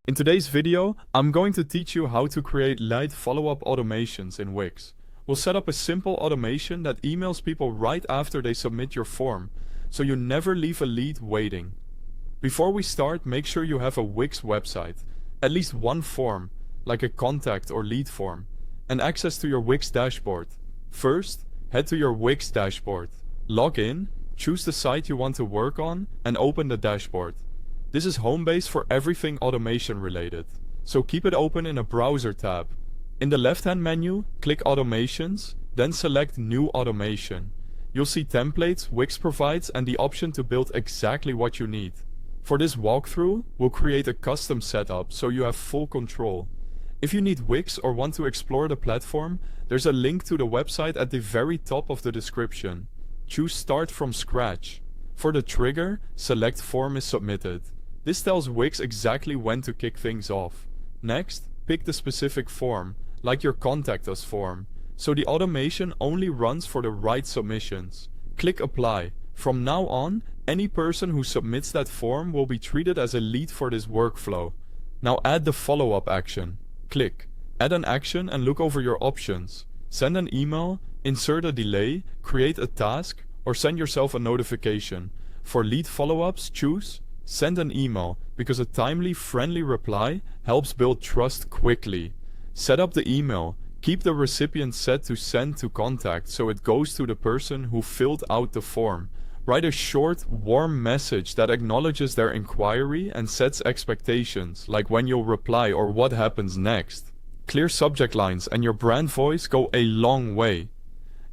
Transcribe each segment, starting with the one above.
In today's video, I'm going to teach you how to create lead follow-up automations in Wix. We'll set up a simple automation that emails people right after they submit your form, so you never leave a lead waiting. Before we start, make sure you have a Wix website, at least one form, like a contact or lead form, and access to your Wix dashboard. First, head to your Wix dashboard. Log in, choose the site you want to work on, and open the dashboard. This is home base for everything automation related, so keep it open in a browser tab. In the left-hand menu, click Automations, then select New Automation. You'll see templates Wix provides and the option to build exactly what you need. For this walkthrough, we'll create a custom setup so you have full control. If you need Wix or want to explore the platform, there's a link to the website at the very top of the description. Choose Start from Scratch. For the trigger, select Form is submitted. This tells Wix exactly when to kick things off. Next, pick the specific form, like your Contact Us form, so the automation only runs for the right submissions. Click Apply. From now on, any person who submits that form will be treated as a lead for this workflow. Now add the follow-up action. Click Add an action and look over your options. Send an email, insert a delay, create a task, or send yourself a notification. For lead follow-ups, choose Send an email, because a timely, friendly reply helps build trust quickly. Set up the email. Keep the recipient set to send to contact so it goes to the person who filled out the form. Write a short, warm message that acknowledges their inquiry and sets expectations, like when you'll reply or what happens next. Clear subject lines and your brand voice go a long way.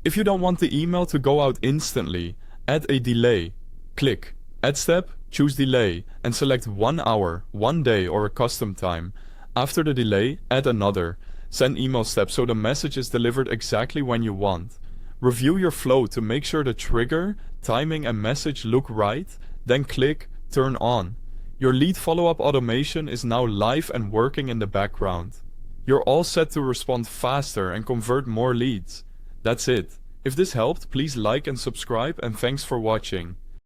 If you don't want the email to go out instantly, add a delay. Click Add Step, choose Delay, and select 1 hour, 1 day, or a custom time. After the delay, add another. Send email step so the message is delivered exactly when you want. Review your flow to make sure the trigger, timing, and message look right, then click Turn On. Your lead follow-up automation is now live and working in the background. You're all set to respond faster and convert more leads. That's it. If this helped, please like and subscribe, and thanks for watching.